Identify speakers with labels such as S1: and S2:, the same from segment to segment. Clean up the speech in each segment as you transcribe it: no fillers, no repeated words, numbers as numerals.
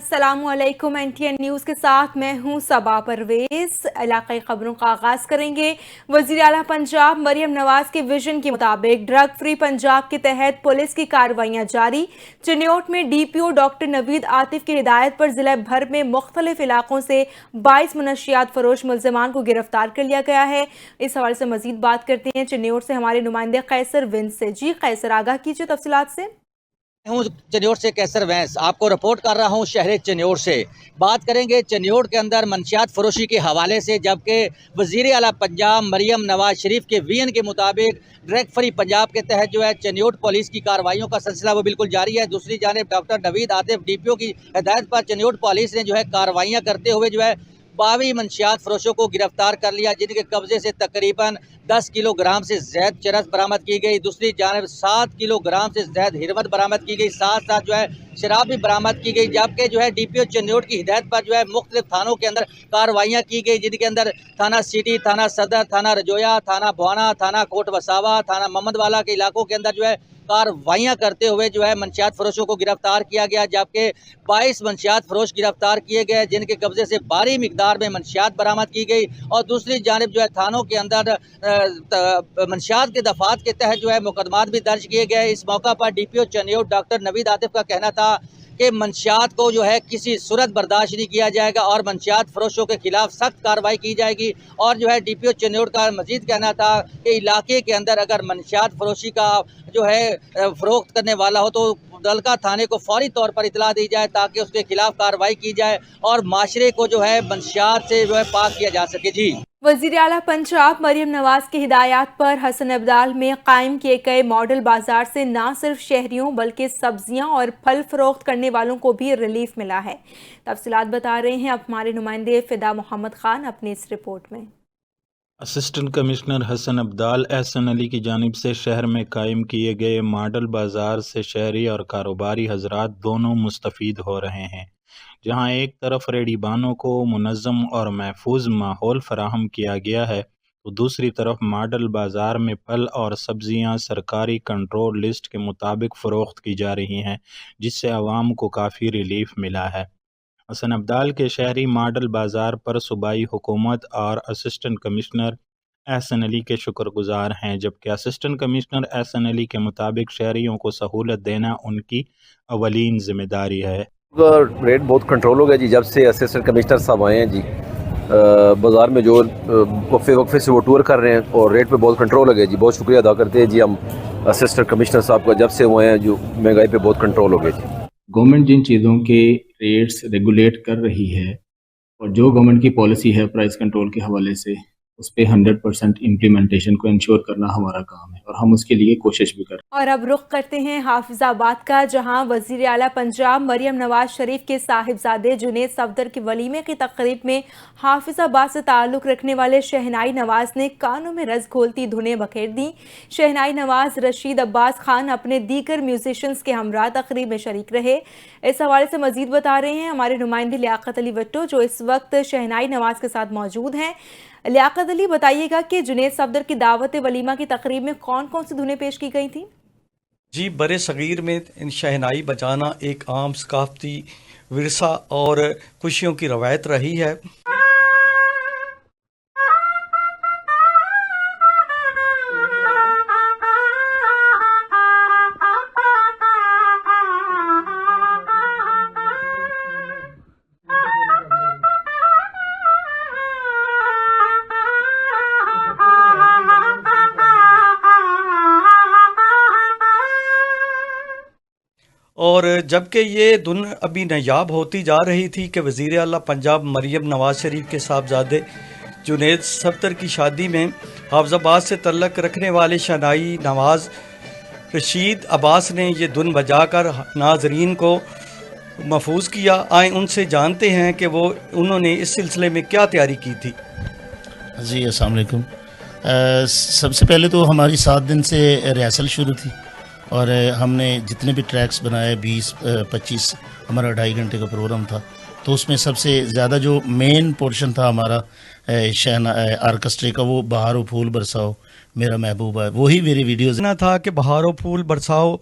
S1: अस्सलामुअलैकुम। NTN news के साथ मैं हूं सबा परवेज। इलाकाई खबरों का आगाज करेंगे। वज़ीर आला पंजाब मरियम नवाज के विजन के मुताबिक ड्रग फ्री पंजाब के तहत पुलिस की कार्रवाइयां जारी। चिन्योट में DPO डॉक्टर नवीद आतिफ की हिदायत पर जिला भर में मुख्तलिफ इलाकों से 22 मनशियात फरोश मुल्ज़िमान को गिरफ्तार कर लिया गया है। इस हवाले से मजीद बात करते हैं चिन्योट से हमारे नुमाइंदे कैसर विंस से। जी कैसर, आगाह कीजिए तफसीलात से।
S2: हूँ चन्योट से कैसर वैंस आपको रिपोर्ट कर रहा हूँ शहर चन्योट से। बात करेंगे चन्योट के अंदर मंशियात फरोशी के हवाले से, जबकि वज़ीर आला पंजाब मरियम नवाज शरीफ के VN के मुताबिक ड्रग फ्री पंजाब के तहत जो है चन्योट पुलिस की कार्रवाइयों का सिलसिला वो बिल्कुल जारी है। दूसरी जानिब डॉक्टर नवीद आतिफ DPO की हिदायत पर चन्योट पुलिस ने जो है कार्रवाइयाँ करते हुए जो है 22 मंशियात फरोशों को गिरफ्तार कर लिया, जिनके कब्जे से तकरीबन 10 किलोग्राम से ज़्यादा चरस बरामद की गई। दूसरी जानिब 7 किलोग्राम से ज़्यादा हिरवत बरामद की गई, साथ साथ जो है शराब भी बरामद की गई। जबकि जो है DPO चन्योट की हिदायत पर जो है मुख्तलिफ थानों के अंदर कार्रवाइयाँ की गई, जिनके अंदर थाना सिटी, थाना सदर, थाना रजोया, थाना भवाना, थाना कोट वसावा, थाना मोहम्मद वाला के इलाकों के अंदर जो है कार्रवाइयाँ करते हुए जो है मंशियात फरोशों को गिरफ्तार किया गया। जबकि 22 मंशियात फरोश गिरफ्तार किए गए, जिनके कब्जे से भारी मिकदार में मंशियात बरामद की गई। और दूसरी जानिब जो है थानों के अंदर मंशियात के दफात के तहत जो है मुकदमात भी दर्ज किए गए। इस मौका पर DPO चन्योट डॉक्टर नवीद आतिफ का कहना था कि मंशियात को जो है किसी सूरत बर्दाश्त नहीं किया जाएगा और मंशियात फरोशों के खिलाफ सख्त कार्रवाई की जाएगी। और जो है DPO चन्योट का मजीद कहना था कि इलाके के अंदर अगर मंशियात फरोशी का जो है फरोख्त करने वाला हो तो दलका थाने को फौरी तौर पर इतला दी जाए, ताकि उसके खिलाफ कार्रवाई की जाए और माशरे को जो है मंशियात से जो है पाक किया जा सके। जी,
S1: वज़ीर आला पंजाब मरियम नवाज की हिदायत पर हसन अब्दाल में कायम किए गए मॉडल बाजार से न सिर्फ शहरियों बल्कि सब्जियां और फल फरोख्त करने वालों को भी रिलीफ मिला है। तफसीलात बता रहे हैं अब हमारे नुमाइंदे फिदा मोहम्मद खान अपनी इस रिपोर्ट में।
S3: असिस्टेंट कमिश्नर हसन अब्दाल एहसन अली की जानिब से शहर में कायम किए गए मॉडल बाजार से शहरी और कारोबारी हजरात दोनों मुस्तफ़ीद हो रहे हैं। जहां एक तरफ रेहड़ीबानों को मुनज़्ज़म और महफूज माहौल फराहम किया गया है, तो दूसरी तरफ मॉडल बाजार में फल और सब्जियां सरकारी कंट्रोल लिस्ट के मुताबिक फ़रोख्त की जा रही हैं, जिससे आवाम को काफ़ी रिलीफ मिला है। हसन अब्दाल के शहरी मॉडल बाजार पर सूबाई हुकूमत और असिस्टेंट कमिश्नर एहसन अली के शुक्रगुजार हैं, जबकि असिस्टेंट कमिश्नर एहसन अली के मुताबिक शहरियों को सहूलत देना उनकी अवलीन जिम्मेदारी है।
S4: रेट बहुत कंट्रोल हो गया जी, जब से असिस्टेंट कमिश्नर साहब आए हैं जी। बाज़ार में जो वक्फे से वो टूर कर रहे हैं और रेट पे बहुत कंट्रोल हो गया जी। बहुत शुक्रिया अदा करते हैं जी हम असिस्टेंट कमिश्नर साहब का, जब से वो आए हैं जो महंगाई पे बहुत कंट्रोल हो गया जी।
S5: गवर्नमेंट जिन चीज़ों के रेट्स रेगुलेट कर रही है और जो गवर्नमेंट की पॉलिसी है प्राइस कंट्रोल के हवाले से, उस पर 100% इम्प्लीमेंटेशन को इंश्योर करना हमारा काम है और हम उसके लिए कोशिश भी कर रहे हैं।
S1: और अब रुख करते हैं हाफिजाबाद का, जहां वज़ीर आला पंजाब मरियम नवाज शरीफ के साहिबजादे जुनेद सफदर के वलीमे की तकरीब में हाफिजाबाद से ताल्लुक़ रखने वाले शहनाई नवाज ने कानों में रस घोलती धुनें बखेर दी। शहनाई नवाज रशीद अब्बास खान अपने दीगर म्यूजिशंस के हमरा तकरीब में शरीक रहे। इस हवाले से मजीद बता रहे हैं हमारे नुमाइंदे लियाकत अली वट्टो, जो इस वक्त शहनाई नवाज के साथ मौजूद हैं। लियाकत अली, बताइएगा कि जुनेद सफदर की दावत वलीमा की तकरीब में कौन कौन सी धुनें पेश की गई थी?
S6: जी, बड़े सगीर में शहनाई बजाना एक आम सकाफती विरसा और खुशियों की रवायत रही है। और जबकि ये धुन अभी नायाब होती जा रही थी कि वज़ीर आला पंजाब मरियम नवाज शरीफ के साहबजादे जुनेद सफदर की शादी में हाफिजाबाद से तल्लक रखने वाले शहनाई नवाज रशीद अब्बास ने ये धुन बजाकर नाजरीन को महफूज किया। आए उनसे जानते हैं कि उन्होंने इस सिलसिले में क्या तैयारी की थी।
S7: जी अस्सलाम वालेकुम। सबसे पहले तो हमारी 7 दिन से रिहर्सल शुरू थी और हमने जितने भी ट्रैक्स बनाए 20-25 हमारा 2.5 घंटे का प्रोग्राम था। तो उसमें सबसे ज़्यादा जो मेन पोर्शन था हमारा शहना आर्केस्ट्रे का, वो बहारो फूल बरसाओ मेरा महबूबा है, वही मेरी वीडियोज़
S6: ना था कि बहारो फूल बरसाओ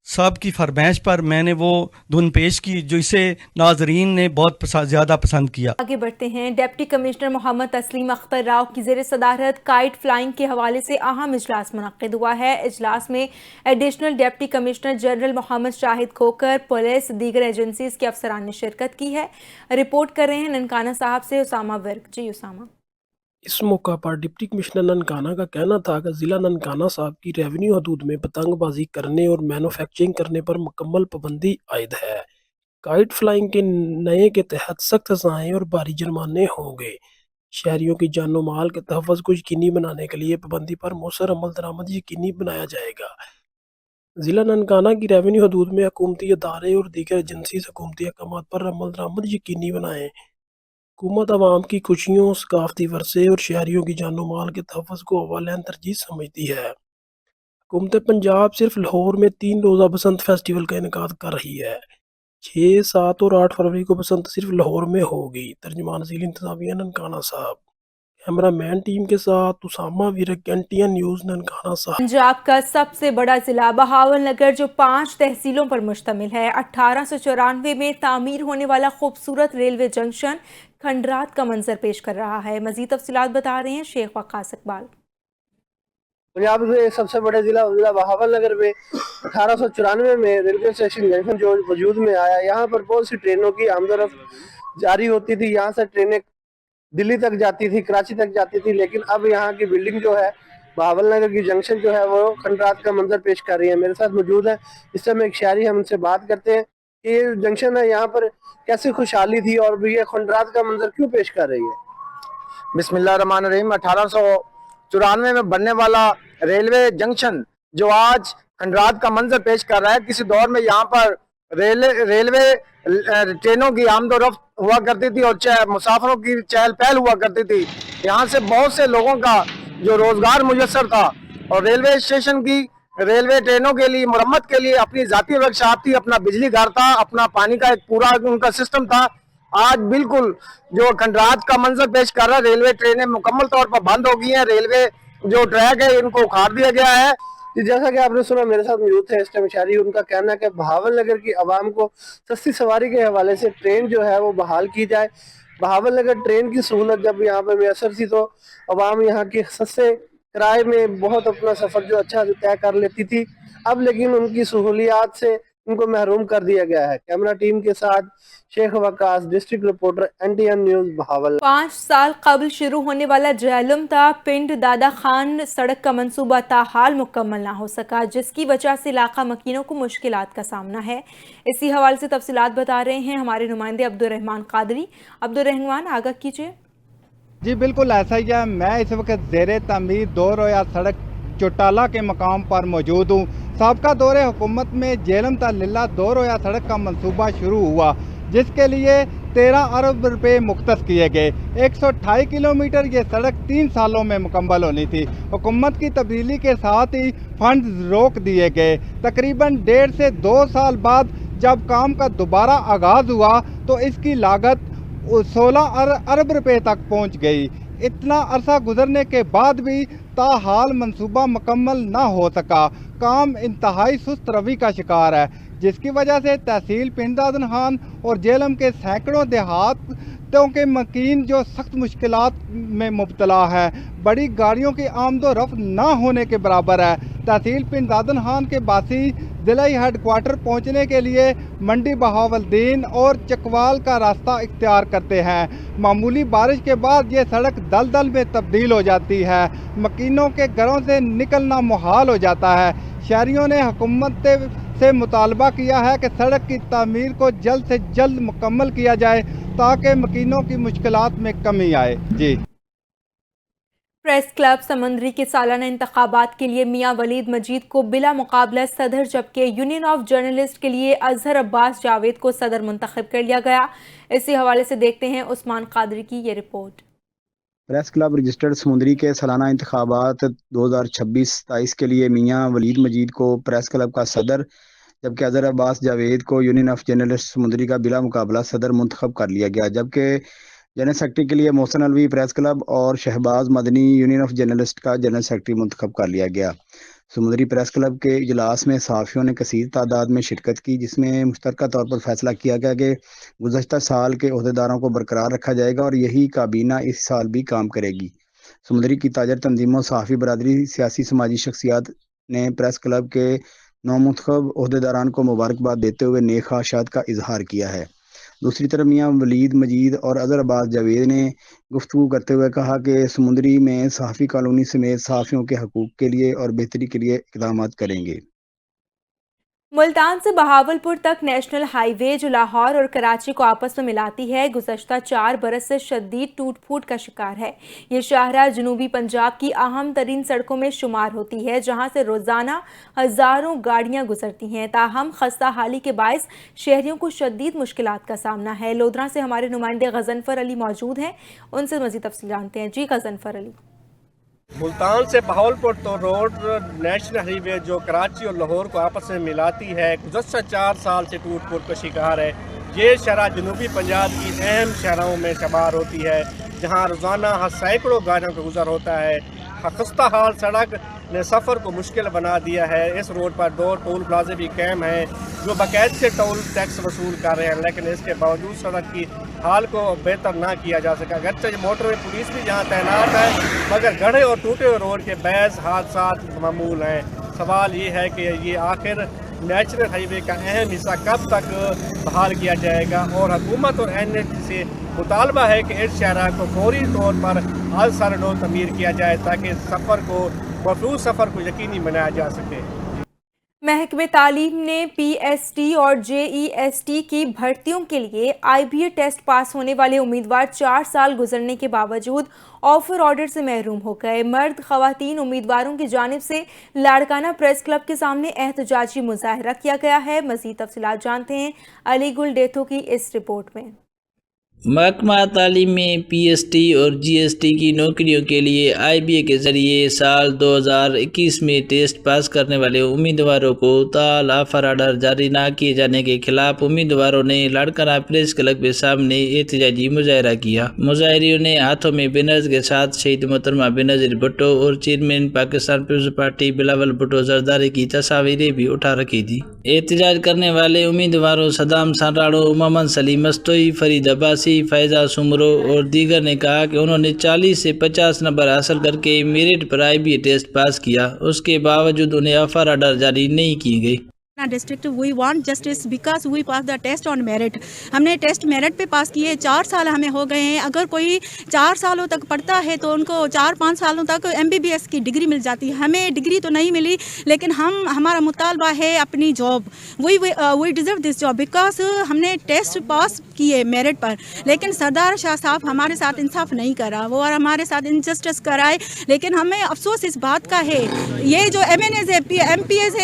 S6: साहब की फरमाइश पर मैंने वो धुन पेश की जो इसे नाजरीन ने बहुत ज़्यादा पसंद किया।
S1: आगे बढ़ते हैं। डिप्टी कमिश्नर मोहम्मद तस्लीम अख्तर राव की ज़ेर सदारत काइट फ्लाइंग के हवाले से अहम इजलास मुनक्किद हुआ है। इजलास में additional deputy commissioner general Mohammad Shahid Khokhar, police, दीगर एजेंसीज के अफसरान ने शिरकत की है। रिपोर्ट कर रहे हैं ननकाना साहब से उसामा वर्क। जी उसामा।
S8: इस मौका पर डिप्टी कमिश्नर ननकाना का कहना था कि ज़िला ननकाना साहब की रेवेन्यू हदूद में पतंगबाजी करने और मैन्युफैक्चरिंग करने पर मुकम्मल पाबंदी आयद है। काइट फ्लाइंग के नए के तहत सख्त सज़ाएँ और भारी जुर्माने होंगे। शहरियों की जानो माल के तहफ़्फ़ुज़ को यकीनी बनाने के लिए पाबंदी पर मौसर अमल दरामद यकीनी बनाया जाएगा। ज़िला ननकाना की रेवेन्यू हदूद में हुकूमती अदारे और दीगर एजेंसी हुकूमती अहकामात पर अमल दरामद यकीनी बनाएँ। हुकूमत आवाम की खुशियों, सकाफती वर्से और शहरियों की जानो माल के तहफ़्फ़ुज़ को अव्वल तरजीह समझती है। हुकूमत पंजाब सिर्फ लाहौर में 3 रोज़ा बसंत फेस्टिवल का इनेकाद कर रही है। 6, 7 और 8 फरवरी को बसंत सिर्फ लाहौर में होगी। तर्जुमान ज़िला इंतज़ामिया ननकाना साहब। कैमरामैन टीम के साथ उसामा विरक, NTN न्यूज़ ननकाना साहब।
S1: पंजाब का सबसे बड़ा जिला बहावलनगर जो 5 तहसीलों पर मुश्तमिल है। 1894 में तामीर होने वाला खूबसूरत रेलवे जंक्शन खंडरात का मंजर पेश कर रहा है। मजीद तफसीलात बता रहे हैं शेख वकास इकबाल।
S9: पंजाब के सबसे बड़े जिला बहावलनगर में 1894 में रेलवे स्टेशन जंक्शन जो वजूद में आया। यहाँ पर बहुत सी ट्रेनों की आमदोरफ्त जारी होती थी। यहाँ से ट्रेनें दिल्ली तक जाती थी, कराची तक जाती थी, लेकिन अब यहाँ की बिल्डिंग जो है, बहावलनगर की जंक्शन जो है, वो खंडरात का मंजर पेश कर रही है। मेरे साथ मौजूद है इस समय एक शहरी, हम उनसे बात करते हैं कि ये जंक्शन है, यहाँ पर कैसे खुशहाली थी और ये खंडरात का मंजर क्यों पेश कर रही है।
S10: बिस्मिल्लाहिर्रहमानिर्रहीम। 1894 में बनने वाला रेलवे जंक्शन जो आज खंडरात का मंजर पेश कर रहा है, किसी दौर में यहाँ पर रेलवे ट्रेनों की आमदोरफ्त हुआ करती थी और मुसाफिरों की चहल पहल हुआ करती थी। यहाँ से बहुत से लोगों का जो रोजगार मुयस्सर था और रेलवे स्टेशन की रेलवे ट्रेनों के लिए मरम्मत के लिए अपनी जाती वर्कशॉप थी, अपना बिजली घर था, अपना पानी का एक पूरा उनका सिस्टम था। आज बिल्कुल जो खंडरात का मंजर पेश कर रहा है, रेलवे ट्रेनें मुकम्मल तौर पर बंद हो गई हैं, रेलवे जो ट्रैक है इनको उखाड़ दिया गया है।
S9: जैसा कि आपने सुना, मेरे साथ मौजूद थे इस टाइम शहरी, उनका कहना है कि बहावलनगर की आवाम को सस्ती सवारी के हवाले से ट्रेन जो है वो बहाल की जाए। बहावलनगर ट्रेन की सहूलत जब यहाँ पर मैसर थी तो आवाम यहाँ के सस्ते किराए में बहुत अपना सफ़र जो अच्छा तय कर लेती थी। अब लेकिन उनकी सहूलियात से उनको महरूम कर दिया गया है। कैमरा टीम के साथ Sheikh Waqas, district reporter, NTN news Bahawal.
S1: 5 साल कबल शुरू होने वाला जहलम ता पिंड दादा खान सड़क का मंसूबा ताहाल मुकम्मल ना हो सका, जिसकी वजह से इलाका मकीनों को मुश्किलात का सामना है। इसी हवाले से तफसीलात बता रहे हैं हमारे नुमाइंदे अब्दुर्रहमान कादरी। अब्दुर्रहमान, आगाह कीजिए।
S11: जी बिल्कुल ऐसा ही है। मैं इस वक्त ज़ेरे तामीर 2 रोया सड़क चौटाला के मकाम पर मौजूद हूँ। साबका दौरे हुकूमत में जेलम ता लिल्ला 2 रोया सड़क का मंसूबा शुरू हुआ, जिसके लिए 13 अरब रुपए मुख्तस किए गए। 128 किलोमीटर ये सड़क 3 सालों में मुकम्मल होनी थी। हुकूमत की तब्दीली के साथ ही फंड रोक दिए गए। तकरीबन 1.5 से 2 साल बाद जब काम का दोबारा आगाज़ हुआ तो इसकी लागत 16 अरब रुपए तक पहुंच गई। इतना अरसा गुजरने के बाद भी ताहाल मंसूबा मुकम्मल ना हो सका। काम इंतहाई सुस्त रवि का शिकार है, जिसकी वजह से तहसील पिंड दादन खान और जेलम के सैकड़ों देहातों के मकीन जो सख्त मुश्किलात में मुब्तला है। बड़ी गाड़ियों की आमदोरफ्त ना होने के बराबर है। तहसील पिंड दादन खान के बासी ज़िलाई हेडक्वार्टर पहुंचने के लिए मंडी बहावलदीन और चकवाल का रास्ता इख्तियार करते हैं। मामूली बारिश के बाद ये सड़क दलदल में तब्दील हो जाती है। मकीनों के घरों से निकलना मुहाल हो जाता है। शहरियों ने हुकूमत से मुतालबा किया है कि सड़क की तामीर को जल्द से जल्द मुकम्मल किया जाए ताकि मकीनों की मुश्किलात में कमी आए। जी।
S1: प्रेस क्लब समंदरी के सालाना इंतखाबात के लिए मियां वलीद मजीद को बिला मुकाबला सदर, जबकि यूनियन ऑफ जर्नलिस्ट के लिए अजहर अब्बास जावेद को सदर मुंतखब कर लिया गया। इसी हवाले से देखते हैं उस्मान कादरी की ये रिपोर्ट।
S12: प्रेस क्लब रजिस्टर्ड समुंदरी के सालाना इंतखाबात 2026-27 के लिए मियां वलीद मजीद को प्रेस क्लब का सदर, जबकि अजहर अब्बास जावेद को यूनियन ऑफ जर्नलिस्ट समुंदरी का बिला मुकाबला सदर मुंतखब कर लिया गया। जबकि जनरल सेक्रेटरी के लिए मोहसिन अलवी प्रेस क्लब और Shahbaz Madni union of journalist का जनरल सेक्रेटरी मुंतखब कर लिया गया। समुद्री प्रेस क्लब के इजलास में सहाफ़ियों ने कसीर तादाद में शिरकत की, जिसमें मुश्तरका तौर पर फैसला किया गया कि गुज़श्ता साल के ओहदेदारों को बरकरार रखा जाएगा और यही काबीना इस साल भी काम करेगी। समुद्री की ताजर तंजीमों, सहाफ़ी बरादरी, सियासी समाजी शख्सियात ने प्रेस क्लब के नौमुंतखब ओहदेदारान को मुबारकबाद देते हुए नेक ख्वाहिशात का इजहार किया है। दूसरी तरफ मियां वलीद मजीद और अज़हर अब्बास जावेद ने गुफ्तगू करते हुए कहा कि समुद्री में सहाफ़ी कॉलोनी समेत सहाफ़ियों के हकूक़ के लिए और बेहतरी के लिए इक़दामात करेंगे।
S1: मुल्तान से बहावलपुर तक नेशनल हाईवे जो लाहौर और कराची को आपस में मिलाती है, गुज़श्ता 4 बरस से शदीद टूट फूट का शिकार है। ये शाहराह जनूबी पंजाब की अहम तरीन सड़कों में शुमार होती है, जहां से रोज़ाना हज़ारों गाड़ियां गुजरती हैं। ताहम खस्ता हाली के बायस शहरियों को शदीद मुश्किलात का सामना है। लोधरा से हमारे नुमाइंदे गजनफर अली मौजूद हैं, उनसे मज़ीद तफसील जानते हैं। जी गजनफर अली।
S13: मुल्तान से बहावलपुर तो रोड नेशनल हाईवे जो कराची और लाहौर को आपस में मिलाती है, गुज़श्ता 4 साल से टूट फूट का शिकार है। ये शहर जनूबी पंजाब की अहम शहरों में शुमार होती है, जहाँ रोज़ाना सैकड़ों गाड़ियों का गुजर होता है। खस्ता हाल सड़क ने सफ़र को मुश्किल बना दिया है। इस रोड पर 2 टोल प्लाजे भी कायम हैं जो बाकायदे टोल टैक्स वसूल कर रहे हैं, लेकिन इसके बावजूद सड़क की हाल को बेहतर ना किया जा सका। अगरचे मोटरवे पुलिस भी यहाँ तैनात है, मगर गढ़े और टूटे हुए रोड के बैस हादसात मामूल हैं। सवाल ये है कि ये आखिर नेशनल हाईवे का अहम हिस्सा कब तक बहाल किया जाएगा, और हुकूमत और NH से मुतालबा है कि इस शाहराह को फौरी तौर पर आसार तमीर किया जाए ताकि सफ़र को महफूज सफ़र को यकीनी बनाया जा सके।
S1: महकमे तालीम ने PST और JEST की भर्तियों के लिए IBA टेस्ट पास होने वाले उम्मीदवार 4 साल गुजरने के बावजूद ऑफर ऑर्डर से महरूम हो गए। मर्द ख़वातीन उम्मीदवारों की जानिब से लाड़काना प्रेस क्लब के सामने एहतजाजी मुजाहरा किया गया है। मज़ीद तफसीलात जानते हैं अली गुल डेथो की इस रिपोर्ट में।
S14: महकमा तालीम में PST और GST की नौकरियों के लिए IBA के ज़रिए साल 2021 में टेस्ट पास करने वाले उम्मीदवारों को ताल ऑफर आर्डर जारी न किए जाने के खिलाफ उम्मीदवारों ने लाड़काना प्रेस क्लब के सामने एहतजाजी मुजाहरा किया। मुजाहरीों ने हाथों में बैनर्स के साथ शहीद मोहतरमा बेनज़ीर भुट्टो और चेयरमैन पाकिस्तान पीपल्स पार्टी बिलावल भुट्टो जरदारी की तस्वीरें भी उठा रखी थी। एहतजाज करने वाले उम्मीदवारों सदाम साराड़ो, मोहम्मद सलीम मस्तोई, फरीद अब्बासी, फैजा सुमरो और दीगर ने कहा कि उन्होंने 40 से 50 नंबर हासिल करके मेरिट पर IBA टेस्ट पास किया, उसके बावजूद उन्हें ऑफर ऑर्डर जारी नहीं की गई।
S15: District we want justice because we pass the test on merit. हमने टेस्ट मेरिट पे पास किए, 4 साल हमें हो गए हैं। अगर कोई 4 सालों तक पढ़ता है तो उनको 4-5 सालों तक MBBS की डिग्री मिल जाती है। हमें डिग्री तो नहीं मिली, लेकिन हमारा मुतालबा है अपनी job. We deserve this job because हमने टेस्ट पास किए मेरिट पर, लेकिन सरदार शाह साहब हमारे साथ इंसाफ नहीं करा, वो और हमारे साथ इनजस्टिस कराए। लेकिन हमें अफसोस इस बात का है, ये जो MNAs है, MPs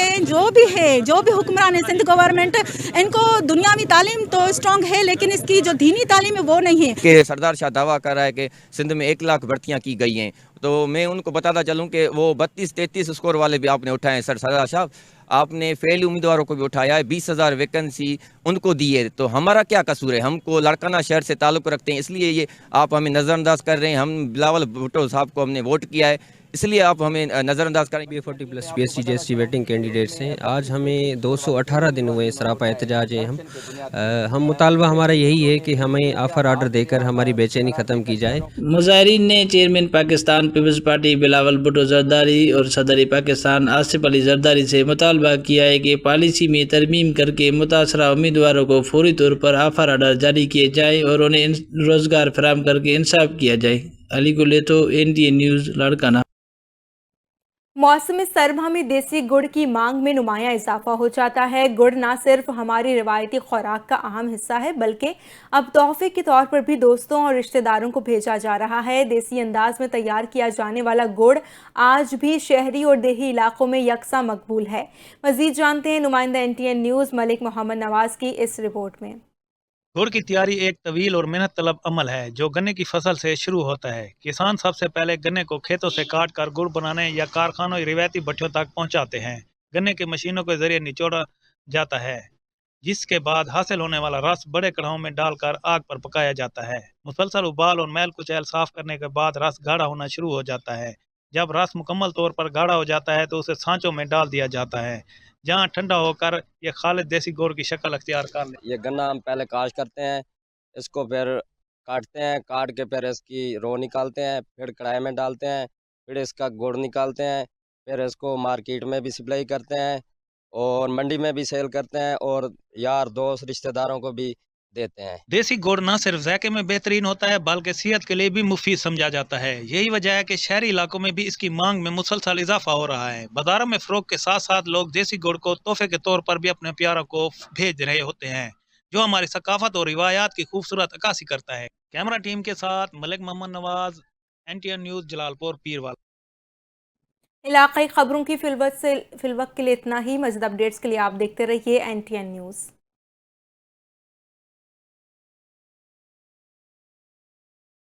S15: है, जो भी हुक्मरान है सिंध गवर्नमेंट, इनको दुनियावी तालीम तो स्ट्रॉन्ग है, लेकिन इसकी जो दीनी तालीम है वो नहीं है।
S16: कि सरदार शाह दावा कर रहा है कि सिंध में 1 लाख भर्तियाँ की गई हैं, तो मैं उनको बताता चलूँ कि वो 32-33 स्कोर वाले भी आपने उठाए हैं। सरदार शाह आपने फेल उम्मीदवारों को भी उठाया है, 20,000 वैकेंसी उनको दी है, तो हमारा क्या कसूर है? हमको लाड़काना शहर से ताल्लुक़ रखते हैं, इसलिए ये आप हमें नज़रअंदाज कर रहे हैं। हम बिलावल भुट्टो साहब को हमने वोट किया है, इसलिए आप हमें नज़रअंदाज करें।
S17: B40+ PST GST waiting candidates हैं। आज हमें 218 दिन हुए सरापा एहतजाज हैं। हम मुतालबा हमारा यही है कि हमें ऑफर ऑर्डर देकर हमारी बेचैनी ख़त्म की जाए।
S14: मुजाहरीन ने चेयरमैन पाकिस्तान पीपल्स पार्टी बिलावल भुट्टो जरदारी और सदर पाकिस्तान आसिफ अली जरदारी से मुतालबा किया है कि पॉलिसी में तरमीम करके मुतासरा उम्मीदवारों को फौरी तौर पर ऑफर ऑर्डर जारी किए जाए और उन्हें रोज़गार फराहम करके इंसाफ किया जाए। अली गुल डेथो, NTA न्यूज़, लाड़काना।
S1: मौसम सरमा में देसी गुड़ की मांग में नुमायां इजाफा हो जाता है। गुड़ न सिर्फ हमारी रिवायती खुराक का अहम हिस्सा है, बल्कि अब तोहफे के तौर पर भी दोस्तों और रिश्तेदारों को भेजा जा रहा है। देसी अंदाज में तैयार किया जाने वाला गुड़ आज भी शहरी और देही इलाकों में यकसा मकबूल है। मजीद जानते हैं नुमाइंदा NTN न्यूज़ मलिक मोहम्मद नवाज की इस रिपोर्ट में।
S18: गुड़ की तैयारी एक तवील और मेहनत तलब अमल है जो गन्ने की फसल से शुरू होता है। किसान सबसे पहले गन्ने को खेतों से काट कर गुड़ बनाने या कारखानों रिवायती भट्टियों तक पहुंचाते हैं। गन्ने की मशीनों के जरिए निचोड़ा जाता है, जिसके बाद हासिल होने वाला रस बड़े कढ़ाओं में डालकर आग पर पकाया जाता है। मुसलसल उबाल और मैल कुचैल साफ करने के बाद रस गाढ़ा होना शुरू हो जाता है। जब रस मुकम्मल तौर पर गाढ़ा हो जाता है तो उसे सांचों में डाल दिया जाता है, जहां ठंडा होकर ये खालिद देसी गुड़ की शक्ल अख्तियार कर ले।
S19: ये गन्ना हम पहले काश करते हैं, इसको फिर काटते हैं, काट के फिर इसकी रो निकालते हैं, फिर कढ़ाई में डालते हैं, फिर इसका गुड़ निकालते हैं, फिर इसको मार्केट में भी सप्लाई करते हैं और मंडी में भी सेल करते हैं और यार दोस्त रिश्तेदारों को भी देते हैं।
S18: देसी गुड़ न सिर्फ जायके में बेहतरीन होता है बल्कि सेहत के लिए भी मुफीद समझा जाता है। यही वजह है कि शहरी इलाकों में भी इसकी मांग में मुसलसल इजाफा हो रहा है। बाजारों में फरोख्त के साथ साथ लोग देसी गुड़ को तोहफे के तौर पर भी अपने प्यारों को भेज रहे होते हैं, जो हमारी सकाफत और रिवायात की खूबसूरत अक्कासी करता है। कैमरा टीम के साथ मलिक मोहम्मद नवाज, NTN न्यूज़, जलालपुर पीरवाला।
S1: इलाकाई खबरों की फिलवक्त के लिए इतना ही। मज़ीद अपडेट्स के लिए आप देखते रहिए NTN न्यूज़।